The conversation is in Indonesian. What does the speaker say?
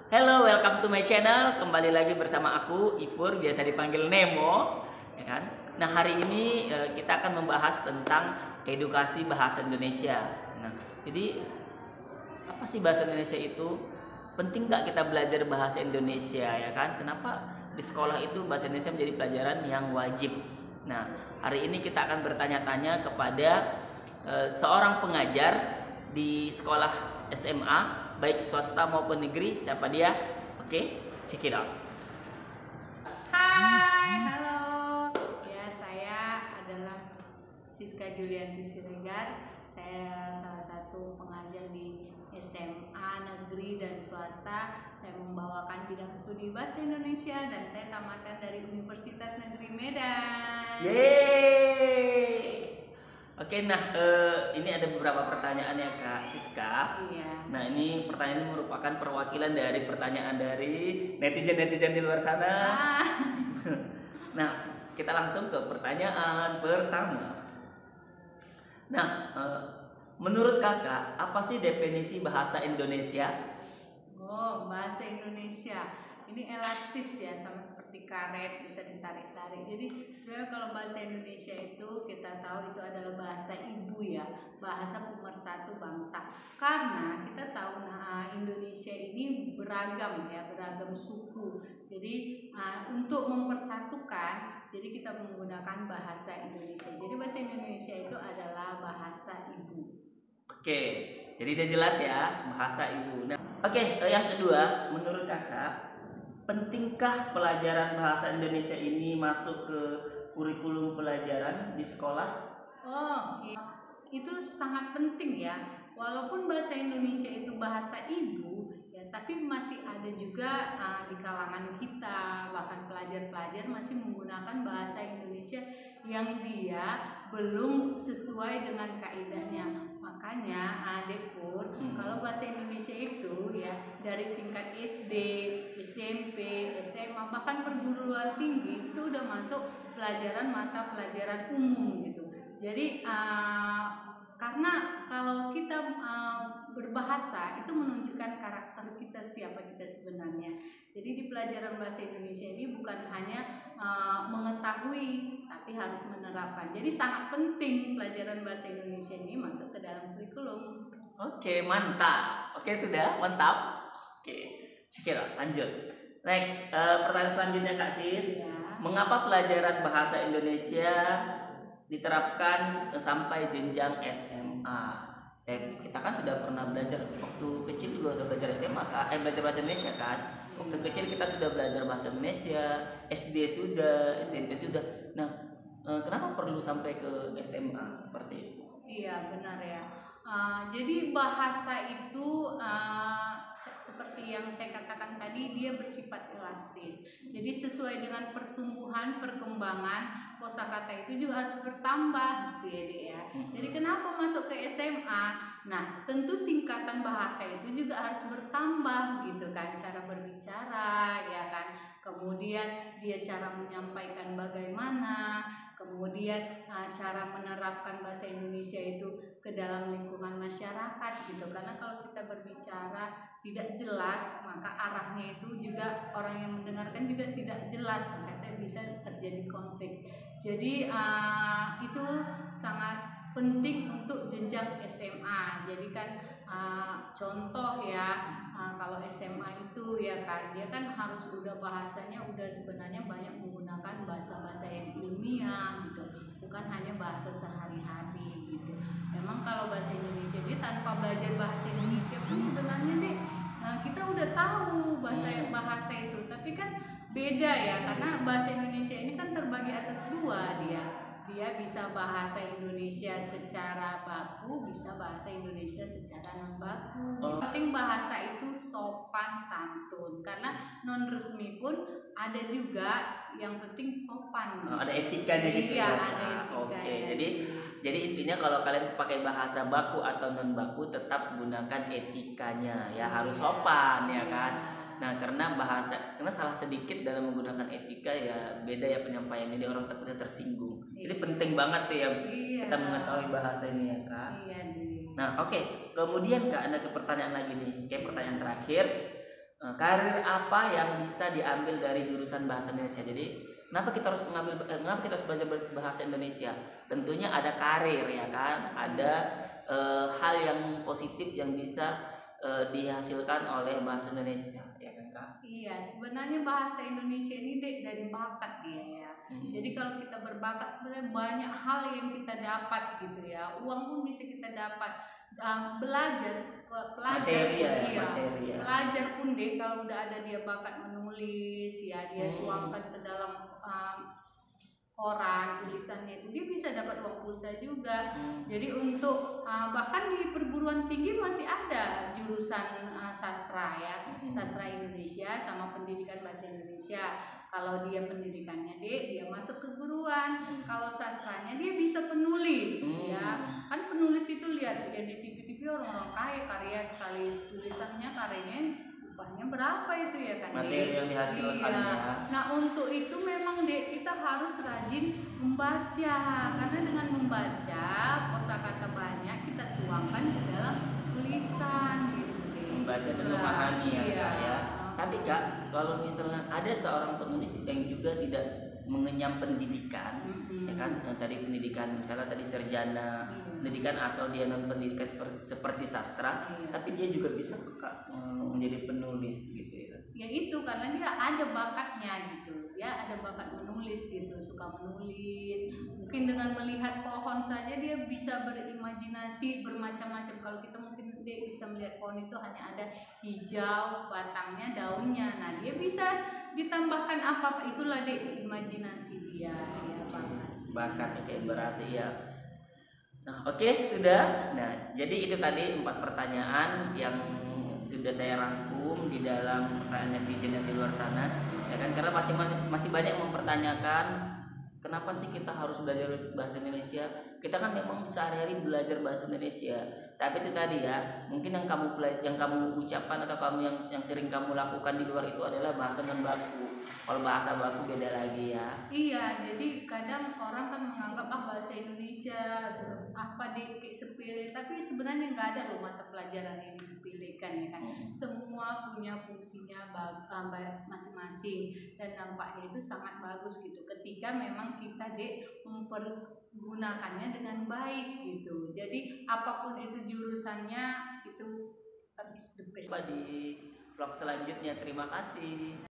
Hello, welcome to my channel. Kembali lagi bersama aku, Ipur, biasa dipanggil Nemo, ya kan? Nah, hari ini kita akan membahas tentang edukasi bahasa Indonesia. Nah, jadi apa sih bahasa Indonesia itu? Penting nggak kita belajar bahasa Indonesia, ya kan? Kenapa di sekolah itu bahasa Indonesia menjadi pelajaran yang wajib? Nah, hari ini kita akan bertanya-tanya kepada seorang pengajar di sekolah SMA, baik swasta maupun negeri. Siapa dia? Oke, check it out. Hai, halo. Ya, saya adalah Siska Julianti Siregar. Saya salah satu pengajar di SMA negeri dan swasta. Saya membawakan bidang studi bahasa Indonesia dan saya tamatan dari Universitas Negeri Medan. Yeay. Oke, nah ini ada beberapa pertanyaan ya Kak Siska. Iya. Nah, ini pertanyaan ini merupakan perwakilan dari pertanyaan dari netizen-netizen di luar sana. Nah, kita langsung ke pertanyaan pertama. Nah, menurut kakak, apa sih definisi bahasa Indonesia? Oh, bahasa Indonesia ini elastis ya, sama seperti karet, bisa ditarik-tarik. Jadi sebenarnya kalau bahasa Indonesia itu kita tahu itu adalah bahasa ibu ya, bahasa pemersatu bangsa. Karena kita tahu Indonesia ini beragam ya, beragam suku. Jadi untuk mempersatukan, jadi kita menggunakan bahasa Indonesia. Jadi bahasa Indonesia itu adalah bahasa ibu. Oke, jadi udah jelas ya bahasa ibu. Nah, oke, yang kedua, menurut kakak, pentingkah pelajaran bahasa Indonesia ini masuk ke kurikulum pelajaran di sekolah? Oh, itu sangat penting ya. Walaupun bahasa Indonesia itu bahasa ibu, ya, tapi masih ada juga di kalangan kita, bahkan pelajar-pelajar masih menggunakan bahasa Indonesia yang dia belum sesuai dengan kaidahnya. Makanya adik pun kalau bahasa Indonesia itu ya dari tingkat SD, SMP, SMA bahkan perguruan tinggi itu udah masuk pelajaran mata pelajaran umum gitu. Jadi karena kalau kita berbahasa itu menunjukkan karakter kita, siapa kita sebenarnya. Jadi di pelajaran bahasa Indonesia ini bukan hanya mengetahui tapi harus menerapkan. Jadi sangat penting pelajaran bahasa Indonesia ini masuk ke dalam kurikulum. Oke, mantap. Oke, sudah mantap. Oke, sekira lanjut. Next, pertanyaan selanjutnya Kak Sis. Ya. Mengapa pelajaran bahasa Indonesia diterapkan sampai jenjang SMA? Kita kan sudah pernah belajar waktu kecil juga udah belajar SMA kan? Belajar bahasa Indonesia kan? Waktu kecil kita sudah belajar bahasa Indonesia, SD sudah, SMP sudah. Nah, kenapa perlu sampai ke SMA seperti itu? Iya, benar ya. Jadi bahasa itu seperti yang saya katakan tadi, dia bersifat elastis. Jadi sesuai dengan pertumbuhan, perkembangan, kosakata itu juga harus bertambah gitu ya, Dek ya. Jadi kenapa masuk ke SMA? Nah, tentu tingkatan bahasa itu juga harus bertambah gitu kan, cara berbicara ya kan. Kemudian dia cara menyampaikan bagaimana, kemudian cara menerapkan bahasa Indonesia itu ke dalam lingkungan masyarakat gitu. Karena kalau kita berbicara tidak jelas, maka arahnya itu juga orang yang mendengarkan juga tidak jelas, maka bisa terjadi konflik. Jadi itu sangat penting untuk jenjang SMA. Jadi kan contoh ya, kalau SMA itu ya kan dia kan harus udah bahasanya udah sebenarnya banyak menggunakan bahasa-bahasa yang ilmiah gitu, bukan hanya bahasa sehari-hari gitu. Memang kalau bahasa Indonesia dia tanpa belajar bahasa Indonesia pun sebenarnya deh kita udah tahu bahasa itu, tapi kan beda ya, karena bahasa Indonesia ini kan terbagi atas dua. Dia bisa bahasa Indonesia secara baku, bisa bahasa Indonesia secara non baku. Yang penting bahasa itu sopan santun, karena non resmi pun ada juga yang penting sopan. Ada etikanya gitu ya. Ada etikanya. Oke, jadi intinya kalau kalian pakai bahasa baku atau non baku tetap gunakan etikanya ya, harus sopan ya kan. Nah, karena salah sedikit dalam menggunakan etika ya beda ya penyampaiannya, jadi orang takutnya tersinggung. Jadi penting banget tuh ya kita mengetahui bahasa ini ya Kak. Iya. Nah, oke. Kemudian Kak, ada pertanyaan lagi nih, kayak pertanyaan terakhir. karir apa yang bisa diambil dari jurusan bahasa Indonesia. Jadi kenapa kita harus kenapa kita harus belajar bahasa Indonesia? Tentunya ada karir ya kan, ada hal yang positif yang bisa dihasilkan oleh bahasa Indonesia ya kan Kak. Iya, sebenarnya bahasa Indonesia ini dari bakat dia ya. Jadi kalau kita berbakat sebenarnya banyak hal yang kita dapat gitu ya. Uang pun bisa kita dapat. Belajar Materi ya, iya, materi ya. pelajar pun deh kalau udah ada dia bakat menulis ya, dia tuangkan ke dalam koran tulisannya itu, dia bisa dapat uang pulsa juga. Jadi untuk bahkan di perguruan tinggi masih ada jurusan sastra ya, sastra Indonesia sama pendidikan bahasa Indonesia. Kalau dia pendidikannya dia masuk keguruan, kalau sastranya dia bisa penulis ya. Kan penulis itu lihat ya di TV-TV orang-orang kaya karya sekali tulisannya, karyanya upahnya berapa itu ya kan, materi yang dihasilkan iya. ya. Nah untuk itu memang kita harus rajin membaca, karena dengan membaca kosakata banyak kita tuangkan ke dalam tulisan gitu deh. Membaca dan memahami ya iya. Kak ya. Tapi Kak, kalau misalnya ada seorang penulis yang juga tidak mengenyam pendidikan, ya kan, tadi pendidikan misalnya tadi sarjana pendidikan atau dia non pendidikan seperti sastra, tapi dia juga bisa Kak menjadi penulis gitu ya. Ya itu karena dia ada bakatnya gitu, dia ada bakat menulis gitu, suka menulis. Mungkin dengan melihat pohon saja dia bisa berimajinasi bermacam-macam. Kalau kita mungkin dia bisa melihat pohon itu hanya ada hijau batangnya, daunnya. Nah dia bisa ditambahkan apa, itulah imajinasi dia ya, bakat kayak berarti ya. Nah oke, sudah. Nah jadi itu tadi 4 pertanyaan yang sudah saya rangkum di dalam pertanyaan netizen yang di luar sana ya kan, karena masih banyak mempertanyakan kenapa sih kita harus belajar bahasa Indonesia. Kita kan memang sehari-hari belajar bahasa Indonesia, tapi itu tadi ya, mungkin yang kamu ucapkan atau yang sering kamu lakukan di luar itu adalah bahasa non baku. Kalau bahasa baku beda lagi ya. Iya, jadi kadang orang kan menganggap bahasa Indonesia apa kayak sepele, tapi sebenarnya nggak ada loh mata pelajaran yang disepelekan ya kan. Semua punya fungsinya masing-masing dan dampaknya itu sangat bagus gitu ketika memang kita mempergunakannya dengan baik gitu. Jadi apapun itu jurusannya itu is the best. Di vlog selanjutnya, terima kasih.